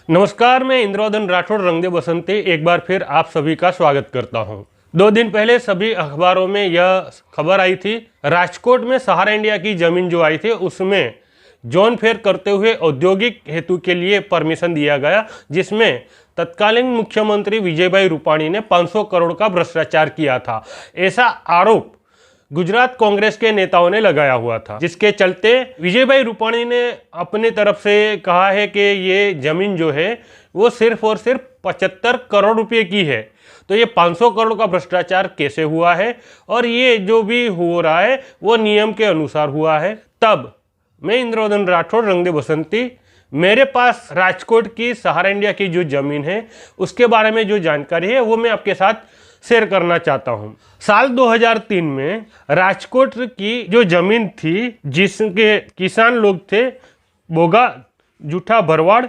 नमस्कार, मैं इंद्रवदन राठौड़ रंग दे बसंती एक बार फिर आप सभी का स्वागत करता हूं। 2 दिन पहले सभी अखबारों में यह खबर आई थी, राजकोट में सहारा इंडिया की जमीन जो आई थी उसमें जोन फेयर करते हुए औद्योगिक हेतु के लिए परमिशन दिया गया, जिसमें तत्कालीन मुख्यमंत्री विजयभाई रूपाणी ने 500 करोड़ का भ्रष्टाचार किया था। ऐसा आरोप गुजरात कांग्रेस के नेताओं ने लगाया हुआ था, जिसके चलते विजयभाई रूपाणी ने अपनी तरफ से कहा है कि ये जमीन जो है वो सिर्फ और सिर्फ 75 करोड़ रुपए की है। तो ये 500 करोड़ का भ्रष्टाचार कैसे हुआ है और ये जो भी हो रहा है वो नियम के अनुसार हुआ है। तब मैं इंद्रवदन राठौड़ रंग दे बसंती, मेरे पास राजकोट की सहारा इंडिया की जो जमीन है उसके बारे में जो जानकारी है वो मैं आपके साथ शेयर करना चाहता हूं। साल 2003 में राजकोट की जो जमीन थी, जिसके किसान लोग थे बोगा जूठा भरवाड़,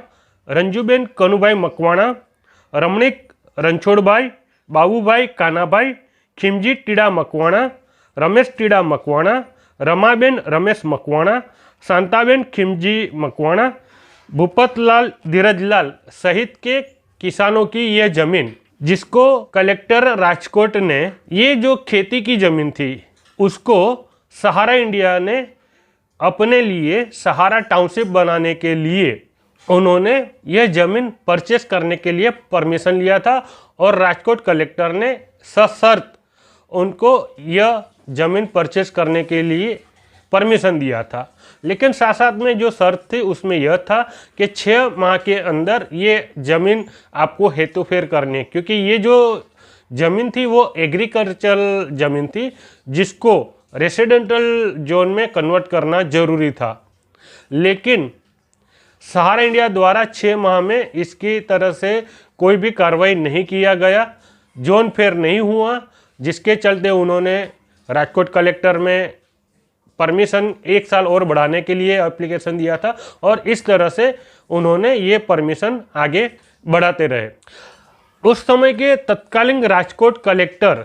रंजूबेन कनुभाई मकवाणा, रमणीक रणछोड़भाई, बाबूभाई कानाभाई, खिमजी टीडा मकवाणा, रमेश टीडा मकवाणा, रमाबेन रमेश मकवाणा, शांताबेन खिमजी मकवाणा, भूपतलाल धीरजलाल सहित के किसानों की यह जमीन, जिसको कलेक्टर राजकोट ने, ये जो खेती की जमीन थी उसको सहारा इंडिया ने अपने लिए सहारा टाउनशिप बनाने के लिए उन्होंने यह जमीन परचेस करने के लिए परमिशन लिया था और राजकोट कलेक्टर ने सशर्त उनको यह जमीन परचेस करने के लिए परमिशन दिया था। लेकिन साथ साथ में जो शर्त थी उसमें यह था कि 6 माह के अंदर ये ज़मीन आपको हेतुफेर करनी, क्योंकि ये जो ज़मीन थी वो एग्रीकल्चरल ज़मीन थी जिसको रेसिडेंटल जोन में कन्वर्ट करना ज़रूरी था। लेकिन सहारा इंडिया द्वारा 6 माह में इसकी तरह से कोई भी कार्रवाई नहीं किया गया, जोन फेयर नहीं हुआ, जिसके चलते उन्होंने राजकोट कलेक्टर में परमिशन 1 साल और बढ़ाने के लिए एप्लीकेशन दिया था और इस तरह से उन्होंने ये परमिशन आगे बढ़ाते रहे। उस समय के तत्कालीन राजकोट कलेक्टर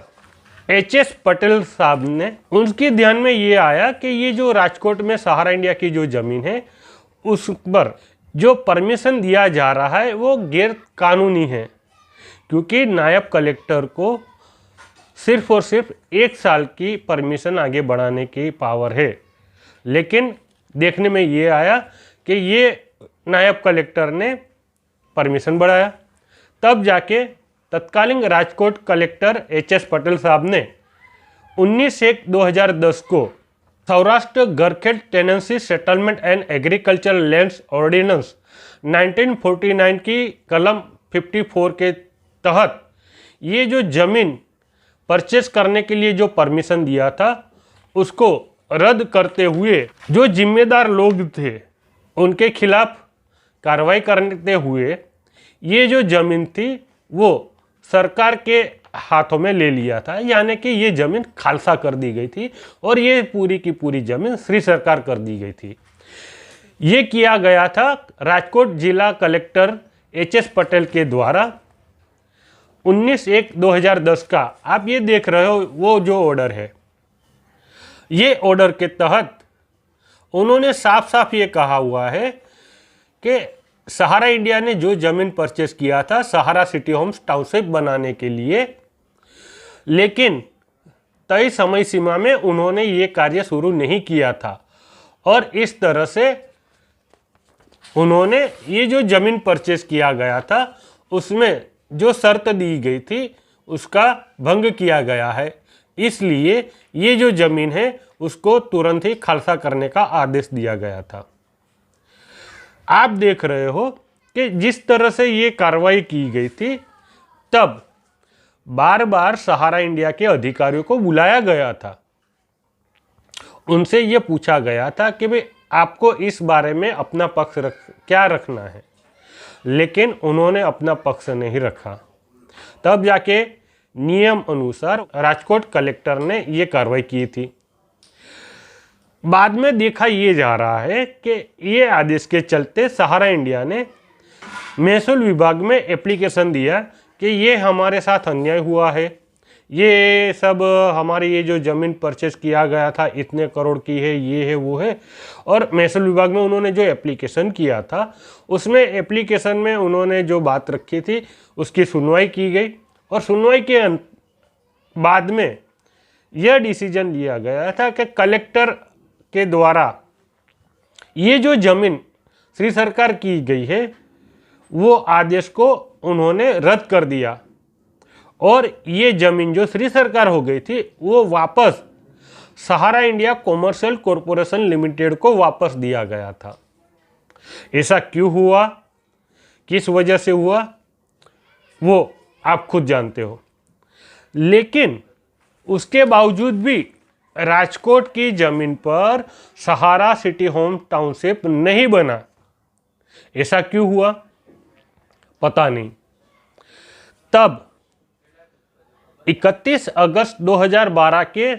एच.एस. पटेल साहब ने, उनके ध्यान में ये आया कि ये जो राजकोट में सहारा इंडिया की जो ज़मीन है उस पर जो परमिशन दिया जा रहा है वो गैर कानूनी है, क्योंकि नायब कलेक्टर को सिर्फ और सिर्फ 1 साल की परमिशन आगे बढ़ाने की पावर है। लेकिन देखने में ये आया कि ये नायब कलेक्टर ने परमिशन बढ़ाया, तब जाके तत्कालीन राजकोट कलेक्टर एच.एस. पटेल साहब ने 19/1/2010 को Saurashtra Gharkhed tenancy settlement and agriculture lands ordinance 1949 की कलम 54 के तहत ये जो जमीन परचेस करने के लिए जो परमिशन दिया था उसको रद्द करते हुए जो जिम्मेदार लोग थे उनके खिलाफ कार्रवाई करते हुए ये जो ज़मीन थी वो सरकार के हाथों में ले लिया था, यानी कि ये ज़मीन खालसा कर दी गई थी और ये पूरी की पूरी ज़मीन श्री सरकार कर दी गई थी। ये किया गया था राजकोट जिला कलेक्टर एच.एस. पटेल के द्वारा 19/1/2010 का। आप ये देख रहे हो वो जो ऑर्डर है, ये ऑर्डर के तहत उन्होंने साफ साफ ये कहा हुआ है कि सहारा इंडिया ने जो जमीन परचेस किया था सहारा सिटी होम्स टाउनशिप बनाने के लिए, लेकिन तय समय सीमा में उन्होंने ये कार्य शुरू नहीं किया था और इस तरह से उन्होंने ये जो जमीन परचेस किया गया था उसमें जो शर्त दी गई थी उसका भंग किया गया है। इसलिए ये जो जमीन है उसको तुरंत ही खालसा करने का आदेश दिया गया था। आप देख रहे हो कि जिस तरह से ये कार्रवाई की गई थी, तब बार बार सहारा इंडिया के अधिकारियों को बुलाया गया था, उनसे ये पूछा गया था कि भाई आपको इस बारे में अपना पक्ष क्या रखना है, लेकिन उन्होंने अपना पक्ष नहीं रखा। तब जाके नियम अनुसार राजकोट कलेक्टर ने ये कार्रवाई की थी। बाद में देखा ये जा रहा है कि ये आदेश के चलते सहारा इंडिया ने महसूल विभाग में एप्लीकेशन दिया कि ये हमारे साथ अन्याय हुआ है, ये सब हमारी ये जो ज़मीन परचेस किया गया था इतने करोड़ की है, ये है वो है। और महसूल विभाग में उन्होंने जो एप्लीकेशन किया था उसमें एप्लीकेशन में उन्होंने जो बात रखी थी उसकी सुनवाई की गई और सुनवाई के बाद में यह डिसीजन लिया गया था कि कलेक्टर के द्वारा ये जो ज़मीन श्री सरकार की गई है वो आदेश को उन्होंने रद्द कर दिया और ये ज़मीन जो श्री सरकार हो गई थी वो वापस सहारा इंडिया कॉमर्शियल कॉरपोरेशन लिमिटेड को वापस दिया गया था। ऐसा क्यों हुआ, किस वजह से हुआ, वो आप खुद जानते हो। लेकिन उसके बावजूद भी राजकोट की ज़मीन पर सहारा सिटी होम टाउनशिप नहीं बना। ऐसा क्यों हुआ पता नहीं। तब 31 अगस्त 2012 के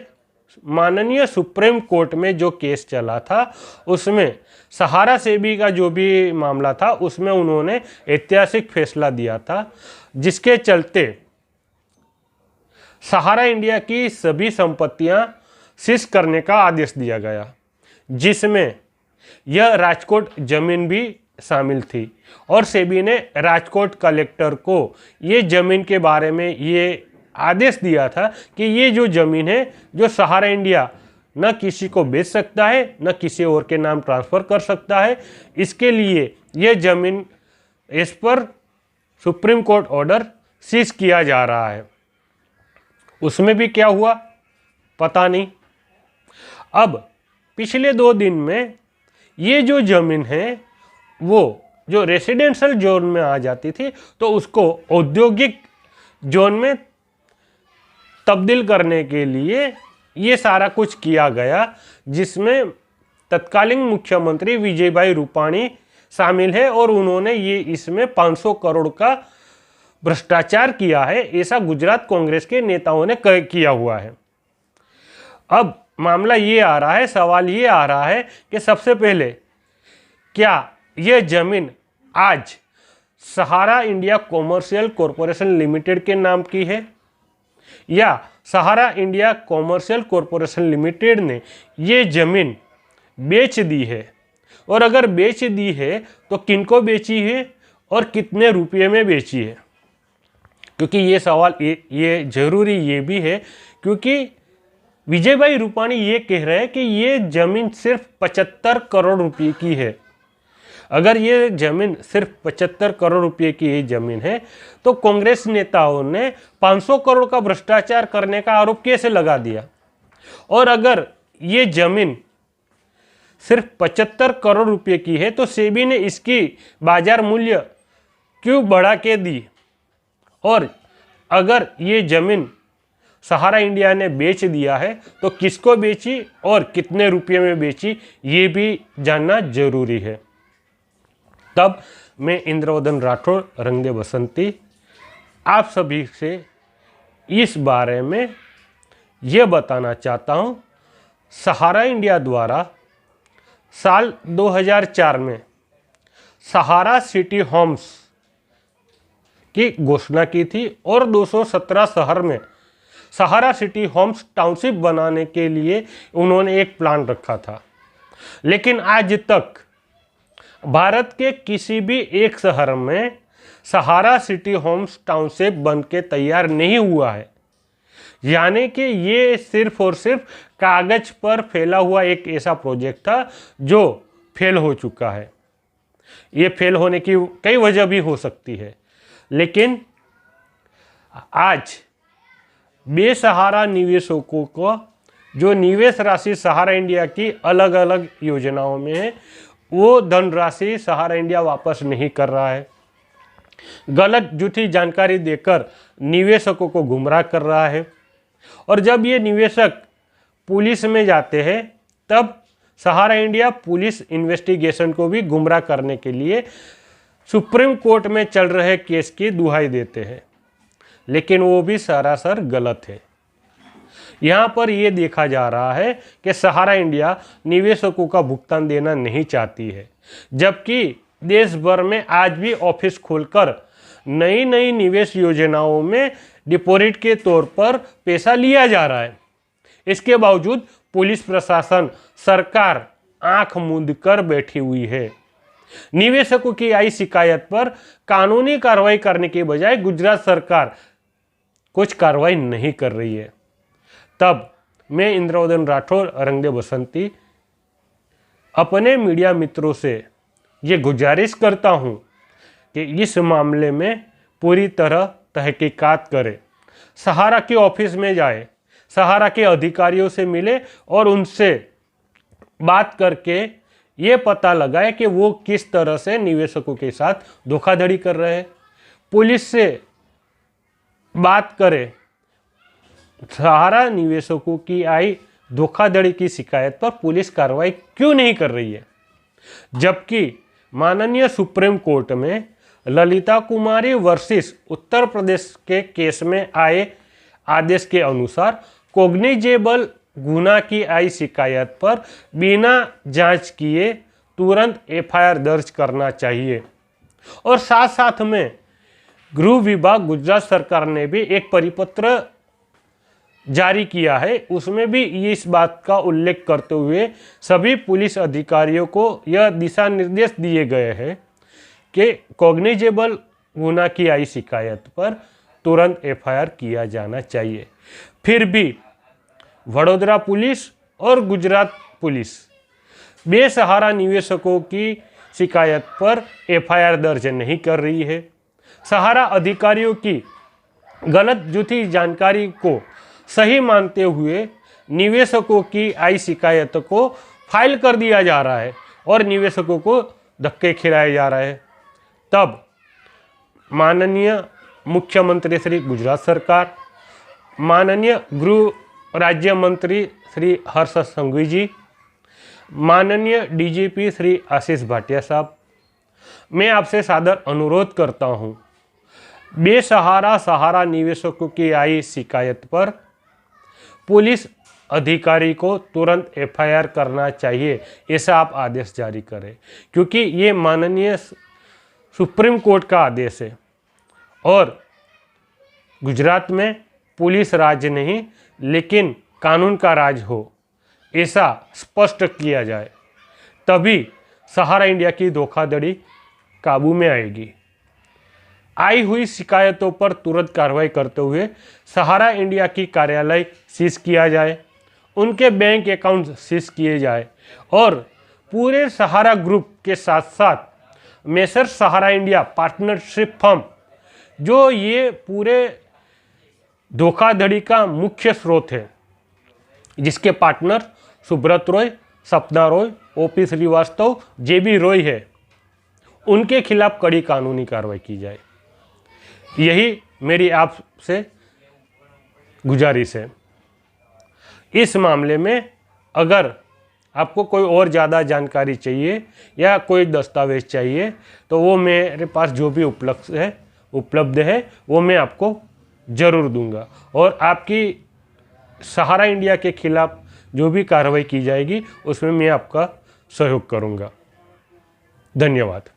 माननीय सुप्रीम कोर्ट में जो केस चला था उसमें सहारा सेबी का जो भी मामला था उसमें उन्होंने ऐतिहासिक फैसला दिया था, जिसके चलते सहारा इंडिया की सभी संपत्तियां सीज करने का आदेश दिया गया, जिसमें यह राजकोट जमीन भी शामिल थी। और सेबी ने राजकोट कलेक्टर को ये ज़मीन के बारे में ये आदेश दिया था कि ये जो ज़मीन है जो सहारा इंडिया न किसी को बेच सकता है न किसी और के नाम ट्रांसफ़र कर सकता है। इसके लिए ये ज़मीन इस पर सुप्रीम कोर्ट ऑर्डर सीज किया जा रहा है। उसमें भी क्या हुआ पता नहीं। अब पिछले 2 दिन में ये जो ज़मीन है वो जो रेसिडेंशियल जोन में आ जाती थी तो उसको औद्योगिक जोन में तब्दील करने के लिए ये सारा कुछ किया गया, जिसमें तत्कालीन मुख्यमंत्री विजय भाई रूपाणी शामिल है और उन्होंने ये इसमें 500 करोड़ का भ्रष्टाचार किया है, ऐसा गुजरात कांग्रेस के नेताओं ने किया हुआ है। अब मामला ये आ रहा है, सवाल ये आ रहा है कि सबसे पहले क्या ये ज़मीन आज सहारा इंडिया कॉमर्शियल कॉरपोरेशन लिमिटेड के नाम की है या सहारा इंडिया कॉमर्शियल कॉरपोरेशन लिमिटेड ने ये ज़मीन बेच दी है, और अगर बेच दी है तो किनको बेची है और कितने रुपये में बेची है। क्योंकि ये सवाल ये जरूरी ये भी है क्योंकि विजय भाई रूपाणी ये कह रहे हैं कि ये ज़मीन सिर्फ 75 करोड़ रुपए की है। अगर ये ज़मीन सिर्फ 75 करोड़ रुपए की ही ज़मीन है तो कांग्रेस नेताओं ने 500 करोड़ का भ्रष्टाचार करने का आरोप कैसे लगा दिया। और अगर ये ज़मीन सिर्फ 75 करोड़ रुपए की है तो सेबी ने इसकी बाजार मूल्य क्यों बढ़ा के दी, और अगर ये ज़मीन सहारा इंडिया ने बेच दिया है तो किसको बेची और कितने रुपये में बेची ये भी जानना जरूरी है। तब मैं इंद्रवदन राठौड़ रंग बसंती आप सभी से इस बारे में ये बताना चाहता हूँ, सहारा इंडिया द्वारा साल 2004 में सहारा सिटी होम्स की घोषणा की थी और 217 शहर में सहारा सिटी होम्स टाउनशिप बनाने के लिए उन्होंने एक प्लान रखा था। लेकिन आज तक भारत के किसी भी एक शहर में सहारा सिटी होम्स टाउनशिप बन के तैयार नहीं हुआ है। यानी कि ये सिर्फ और सिर्फ कागज पर फैला हुआ एक ऐसा प्रोजेक्ट था जो फेल हो चुका है। ये फेल होने की कई वजह भी हो सकती है, लेकिन आज बेसहारा निवेशकों को जो निवेश राशि सहारा इंडिया की अलग अलग योजनाओं में है वो धनराशि सहारा इंडिया वापस नहीं कर रहा है। गलत झूठी जानकारी देकर निवेशकों को गुमराह कर रहा है, और जब ये निवेशक पुलिस में जाते हैं तब सहारा इंडिया पुलिस इन्वेस्टिगेशन को भी गुमराह करने के लिए सुप्रीम कोर्ट में चल रहे केस की दुहाई देते हैं, लेकिन वो भी सरासर गलत है। यहाँ पर ये देखा जा रहा है कि सहारा इंडिया निवेशकों का भुगतान देना नहीं चाहती है, जबकि देश भर में आज भी ऑफिस खोलकर नई नई निवेश योजनाओं में डिपॉजिट के तौर पर पैसा लिया जा रहा है। इसके बावजूद पुलिस प्रशासन, सरकार आंख मूंद कर बैठी हुई है। निवेशकों की आई शिकायत पर कानूनी कार्रवाई करने के बजाय गुजरात सरकार कुछ कार्रवाई नहीं कर रही है। तब मैं इंद्रवदन राठौर रंगदे बसंती अपने मीडिया मित्रों से ये गुजारिश करता हूँ कि इस मामले में पूरी तरह तहकीकात करें, सहारा के ऑफिस में जाए, सहारा के अधिकारियों से मिले और उनसे बात करके ये पता लगाए कि वो किस तरह से निवेशकों के साथ धोखाधड़ी कर रहे हैं। पुलिस से बात करें, सहारा निवेशकों की आई धोखाधड़ी की शिकायत पर पुलिस कार्रवाई क्यों नहीं कर रही है, जबकि माननीय सुप्रीम कोर्ट में ललिता कुमारी वर्सेस उत्तर प्रदेश के केस में आए आदेश के अनुसार कॉग्निजेबल गुना की आई शिकायत पर बिना जांच किए तुरंत एफआईआर दर्ज करना चाहिए। और साथ साथ में गृह विभाग गुजरात सरकार ने भी एक परिपत्र जारी किया है, उसमें भी इस बात का उल्लेख करते हुए सभी पुलिस अधिकारियों को यह दिशा निर्देश दिए गए हैं कि कॉग्निजेबल गुना की आई शिकायत पर तुरंत एफआईआर किया जाना चाहिए। फिर भी वडोदरा पुलिस और गुजरात पुलिस बेसहारा निवेशकों की शिकायत पर एफआईआर दर्ज नहीं कर रही है। सहारा अधिकारियों की गलत झूठी जानकारी को सही मानते हुए निवेशकों की आई शिकायत को फाइल कर दिया जा रहा है और निवेशकों को धक्के खिलाए जा रहे हैं। तब माननीय मुख्यमंत्री श्री गुजरात सरकार, माननीय गृह राज्य मंत्री श्री हर्ष संघवी जी, माननीय डीजीपी श्री आशीष भाटिया साहब, मैं आपसे सादर अनुरोध करता हूं, बेसहारा सहारा निवेशकों की आई शिकायत पर पुलिस अधिकारी को तुरंत एफआईआर करना चाहिए, ऐसा आप आदेश जारी करें, क्योंकि ये माननीय सुप्रीम कोर्ट का आदेश है और गुजरात में पुलिस राज नहीं लेकिन कानून का राज हो, ऐसा स्पष्ट किया जाए, तभी सहारा इंडिया की धोखाधड़ी काबू में आएगी। आई हुई शिकायतों पर तुरंत कार्रवाई करते हुए सहारा इंडिया की कार्यालय सीज किया जाए, उनके बैंक अकाउंट सीज किए जाए और पूरे सहारा ग्रुप के साथ साथ मेसर सहारा इंडिया पार्टनरशिप फर्म, जो ये पूरे धोखाधड़ी का मुख्य स्रोत है, जिसके पार्टनर सुब्रत रॉय, सपना रॉय, ओपी श्रीवास्तव, जेबी रॉय है, उनके खिलाफ कड़ी कानूनी कार्रवाई की जाए। यही मेरी आपसे गुजारिश है। इस मामले में अगर आपको कोई और ज़्यादा जानकारी चाहिए या कोई दस्तावेज चाहिए तो वो मेरे पास जो भी उपलब्ध है वो मैं आपको ज़रूर दूंगा और आपकी सहारा इंडिया के खिलाफ जो भी कार्रवाई की जाएगी उसमें मैं आपका सहयोग करूंगा। धन्यवाद।